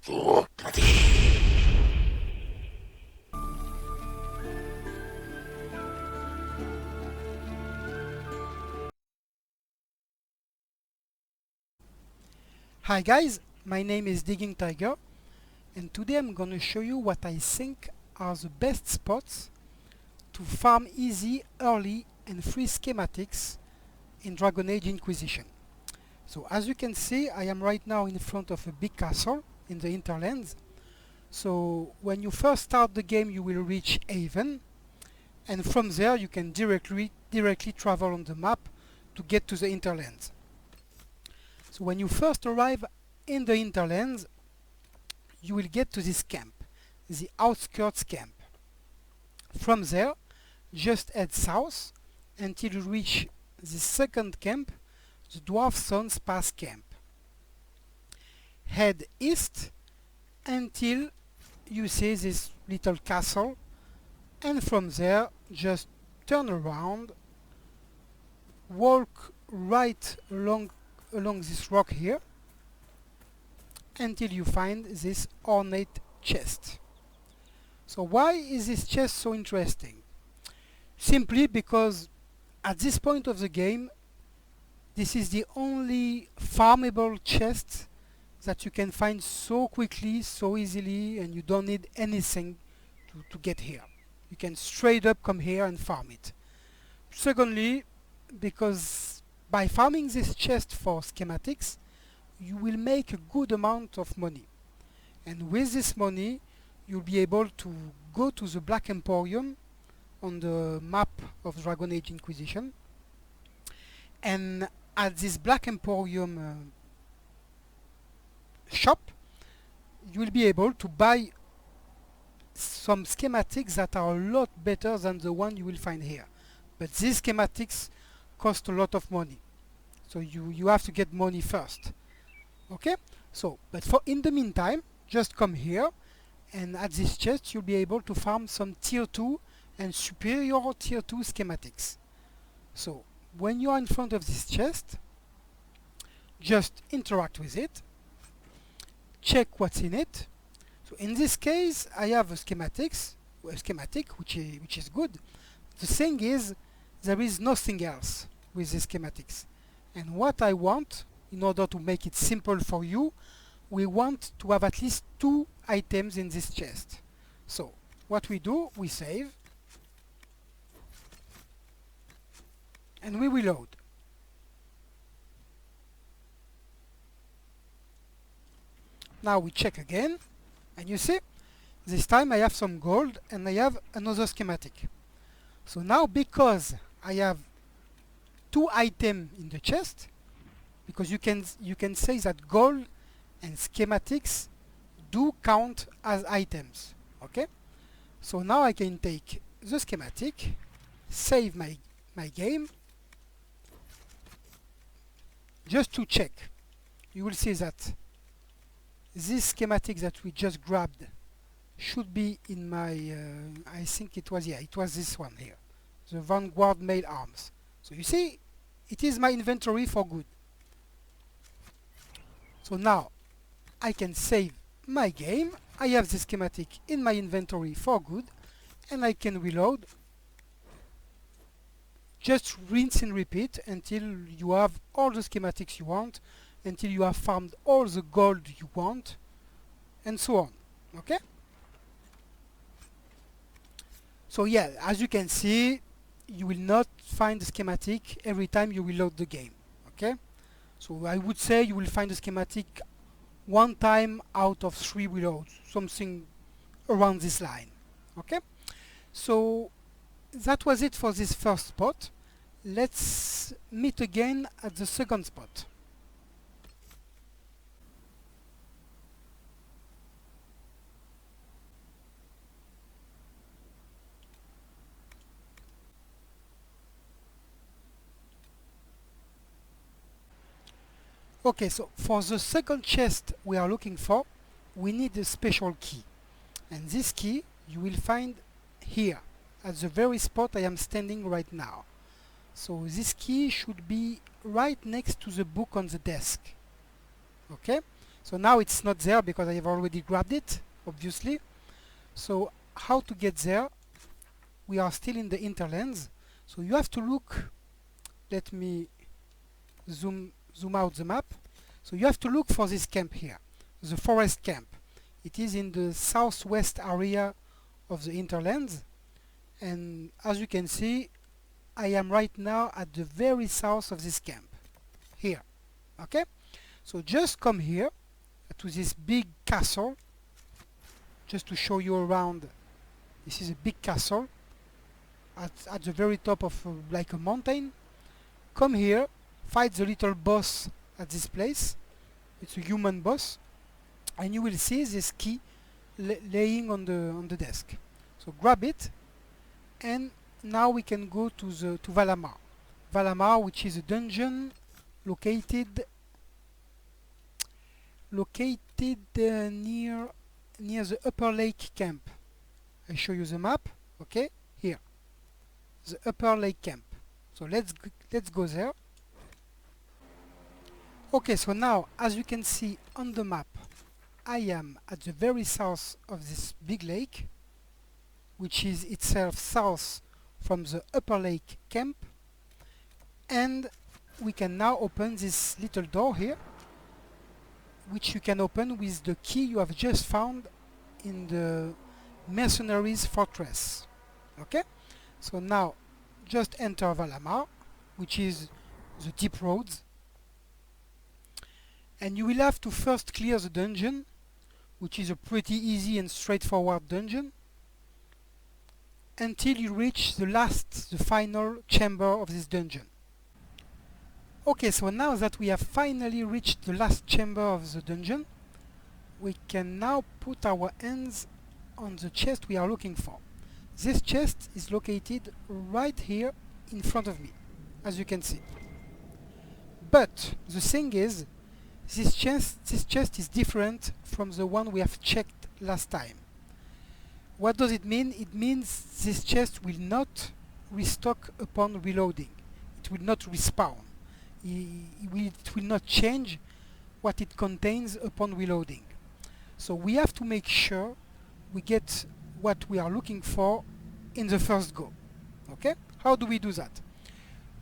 Hi guys, my name is Digging Tiger, and today I'm gonna show you what I think are the best spots to farm easy, early and free schematics in Dragon Age Inquisition. So as you can see, I am right now in front of a big castle in the hinterlands. So when you first start the game you will reach Haven, and from there you can directly travel on the map to get to the hinterlands. So when you first arrive in the hinterlands, you will get to this camp, the outskirts camp. From there, just head south until you reach the second camp, the Dwarf Sons Pass camp. Head east until you see this little castle, and from there just turn around, walk right along this rock here until you find this ornate chest. So why is this chest so interesting? Simply because at this point of the game this is the only farmable chest that you can find so quickly, so easily, and you don't need anything to get here. You can straight up come here and farm it. Secondly, because by farming this chest for schematics, you will make a good amount of money. And with this money, you'll be able to go to the Black Emporium on the map of Dragon Age Inquisition. And at this Black Emporium shop, you will be able to buy some schematics that are a lot better than the one you will find here. But these schematics cost a lot of money, so you have to get money first. Okay, so but for in the meantime, just come here, and at this chest you'll be able to farm some tier 2 and superior tier 2 schematics. So when you are in front of this chest, just interact with it, check what's in it. So in this case I have a schematic which is good. The thing is, there is nothing else with these schematics, and what I want, in order to make it simple for you, we want to have at least 2 items in this chest. So what we do, we save and we reload. Now we check again, and you see, this time I have some gold and I have another schematic. So now, because I have 2 items in the chest, because you can say that gold and schematics do count as items. Okay, so now I can take the schematic, save my game, just to check. You will see that this schematic that we just grabbed should be in my I think it was this one here, the Vanguard Mail Arms. So you see, it is my inventory for good. So now I can save my game, I have the schematic in my inventory for good, and I can reload. Just rinse and repeat until you have all the schematics you want, until you have farmed all the gold you want, and so on. Okay? So yeah, as you can see, you will not find the schematic every time you reload the game. Okay? So I would say you will find the schematic 1 time out of 3 reloads, something around this line. Okay? So that was it for this first spot. Let's meet again at the second spot. Okay, so for the second chest we are looking for, we need a special key. And this key you will find here, at the very spot I am standing right now. So this key should be right next to the book on the desk. Okay? So now it's not there because I have already grabbed it, obviously. So how to get there? We are still in the hinterlands. So you have to look, let me zoom out the map. So you have to look for this camp here, the forest camp. It is in the southwest area of the hinterlands, and as you can see, I am right now at the very south of this camp here. Okay, so just come here to this big castle, just to show you around. This is a big castle at the very top of like a mountain. Come here, fight the little boss at this place. It's a human boss, and you will see this key laying on the desk. So grab it, and now we can go to Valamar. Valamar, which is a dungeon located near the Upper Lake camp. I show you the map. Okay, here, the Upper Lake camp. So let's go there. Okay, so now as you can see on the map, I am at the very south of this big lake, which is itself south from the Upper Lake camp, and we can now open this little door here, which you can open with the key you have just found in the mercenaries fortress. Okay, so now just enter Valamar, which is the deep roads, and you will have to first clear the dungeon, which is a pretty easy and straightforward dungeon, until you reach the final chamber of this dungeon. Okay, so now that we have finally reached the last chamber of the dungeon, we can now put our hands on the chest we are looking for. This chest is located right here in front of me, as you can see. But the thing is, this chest is different from the one we have checked last time. What does it mean? It means this chest will not restock upon reloading. It will not respawn. It will not change what it contains upon reloading. So we have to make sure we get what we are looking for in the first go. Okay? How do we do that?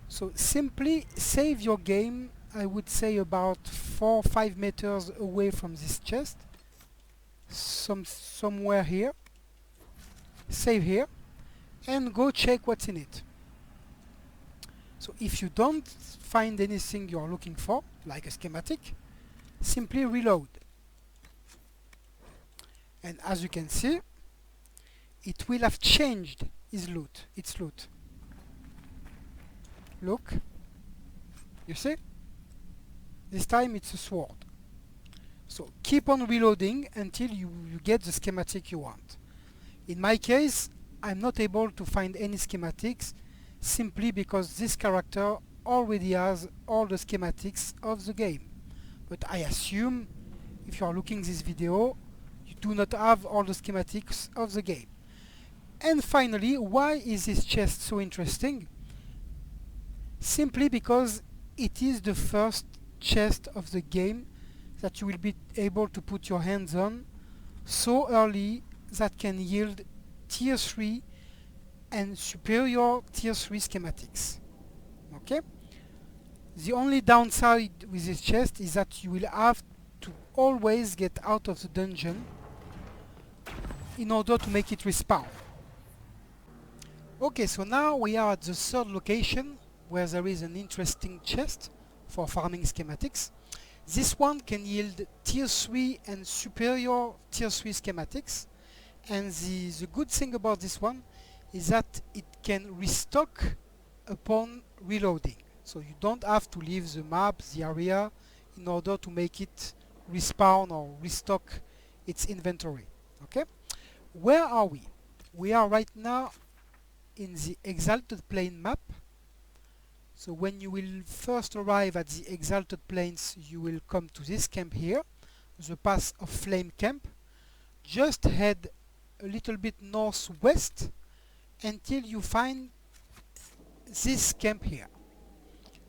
So simply save your game, I would say about 4 or 5 meters away from this chest, somewhere here. Save here and go check what's in it. So if you don't find anything you are looking for, like a schematic, simply reload. And as you can see, it will have changed its loot. Look, you see? This time it's a sword. So keep on reloading until you get the schematic you want. In my case, I'm not able to find any schematics simply because this character already has all the schematics of the game. But I assume if you are looking this video, you do not have all the schematics of the game. And finally, why is this chest so interesting? Simply because it is the first chest of the game that you will be able to put your hands on so early that can yield tier 3 and superior tier 3 schematics. Okay? The only downside with this chest is that you will have to always get out of the dungeon in order to make it respawn. Okay, so now we are at the third location where there is an interesting chest for farming schematics. This one can yield tier 3 and superior tier 3 schematics, and the good thing about this one is that it can restock upon reloading. So you don't have to leave the map, the area, in order to make it respawn or restock its inventory. Okay? Where are we? We are right now in the Exalted Plain map. So when you will first arrive at the Exalted Plains, you will come to this camp here, the Path of Flame camp. Just head a little bit northwest until you find this camp here.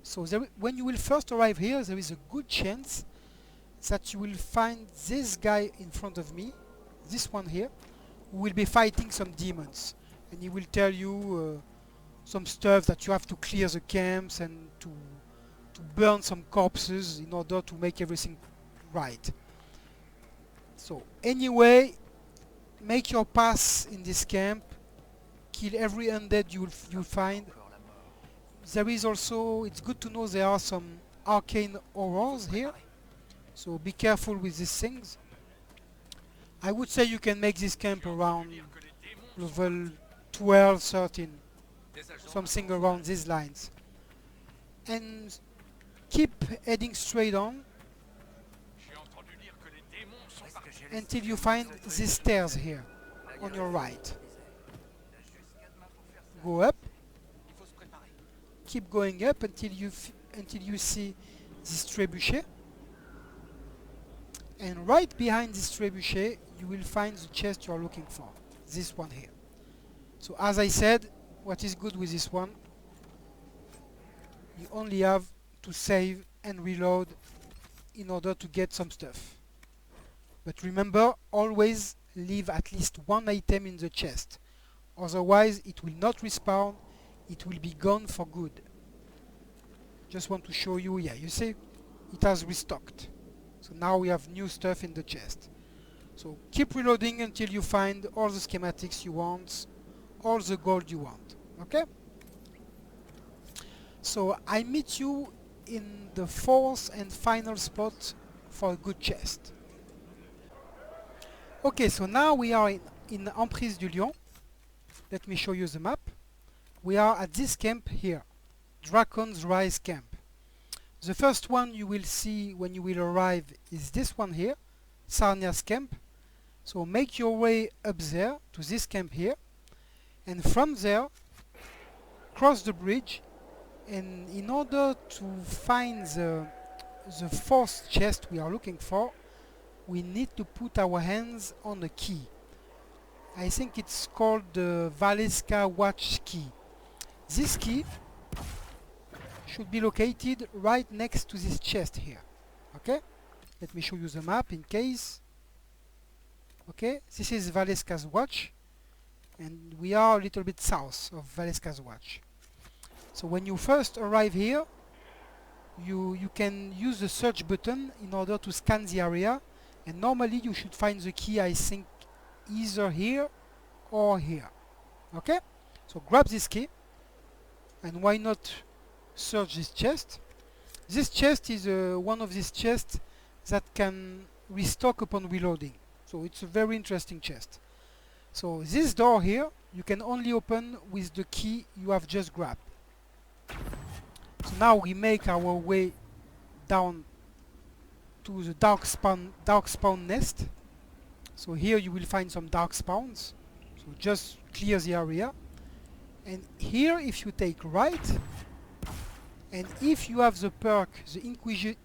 So when you will first arrive here, there is a good chance that you will find this guy in front of me, this one here, who will be fighting some demons, and he will tell you some stuff that you have to clear the camps and to burn some corpses in order to make everything right. So anyway, make your pass in this camp, kill every undead you'll find. There is also, it's good to know there are some arcane horrors here, so be careful with these things. I would say you can make this camp around level 12, 13, something around these lines. And keep heading straight on until you find these stairs here on your right. Go up, keep going up until you see this trebuchet, and right behind this trebuchet you will find the chest you are looking for, this one here. So as I said, what is good with this one, you only have to save and reload in order to get some stuff. But remember, always leave at least one item in the chest, otherwise it will not respawn, it will be gone for good. Just want to show you, yeah, you see, it has restocked. So now we have new stuff in the chest. So keep reloading until you find all the schematics you want, all the gold you want, okay? So I meet you in the fourth and final spot for a good chest. Okay, so now we are in Emprise du Lion. Let me show you the map. We are at this camp here, Dragon's Rise camp. The first one you will see when you will arrive is this one here, Sarnia's camp. So make your way up there to this camp here, and from there cross the bridge, and in order to find the fourth chest we are looking for, we need to put our hands on a key. I think it's called the Valeska Watch key. This key should be located right next to this chest here. Okay, let me show you the map in case. Okay, this is Valeska's watch, and we are a little bit south of Valeska's watch. So when you first arrive here, you can use the search button in order to scan the area, and normally you should find the key, I think, either here or here. Okay, so grab this key, and why not search this chest. This chest is one of these chests that can restock upon reloading, so it's a very interesting chest. So this door here you can only open with the key you have just grabbed. So now we make our way down to the dark spawn nest. So here you will find some dark spawns, so just clear the area. And here if you take right, and if you have the perk, the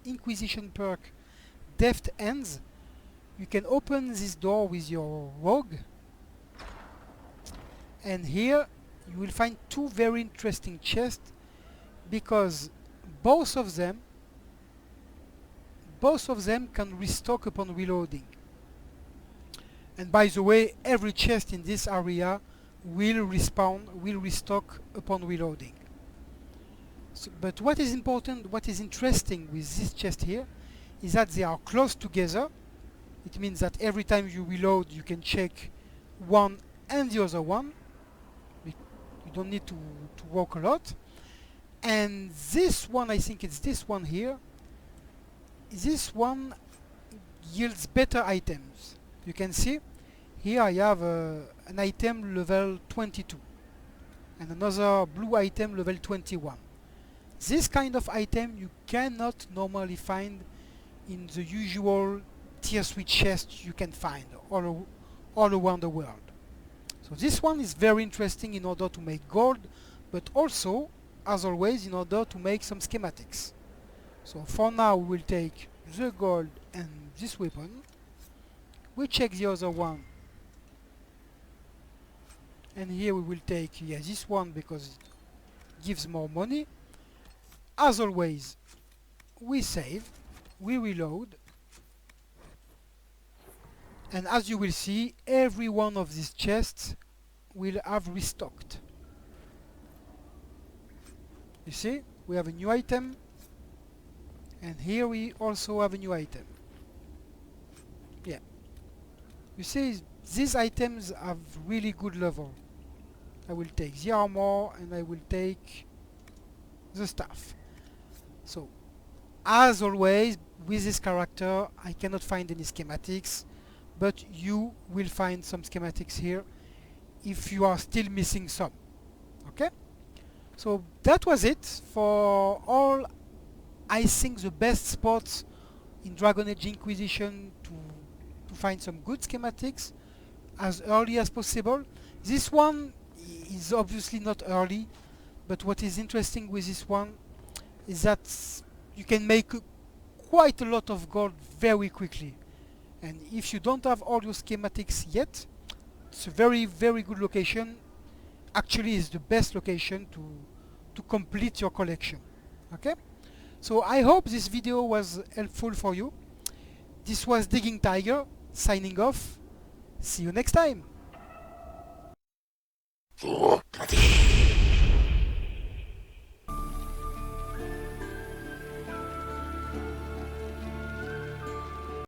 Inquisition perk, Deft Hands, you can open this door with your rogue, and here you will find two very interesting chests, because both of them can restock upon reloading. And by the way, every chest in this area will restock upon reloading. So, but what is important, what is interesting with this chest here, is that they are close together. It means that every time you reload you can check one and the other one. You don't need to walk a lot. And this one, I think it's this one here, this one yields better items. You can see here I have an item level 22 and another blue item level 21. This kind of item you cannot normally find in the usual tier 3 chests you can find all around the world. So this one is very interesting in order to make gold, but also, as always, in order to make some schematics. So for now we will take the gold and this weapon. We check the other one, and here we will take this one because it gives more money. As always, we save, we reload, And as you will see, every one of these chests will have restocked. You see, we have a new item, and here we also have a new item. Yeah, you see, these items have really good level. I will take the armor and I will take the staff. So, as always, with this character, I cannot find any schematics, but you will find some schematics here if you are still missing some. Okay? So that was it for all, I think, the best spots in Dragon Age Inquisition to find some good schematics as early as possible. This one is obviously not early, but what is interesting with this one is that you can make quite a lot of gold very quickly. And if you don't have all your schematics yet, it's a very good location. Actually, is the best location to complete your collection. Okay? So I hope this video was helpful for you. This was Digging Tiger signing off. See you next time.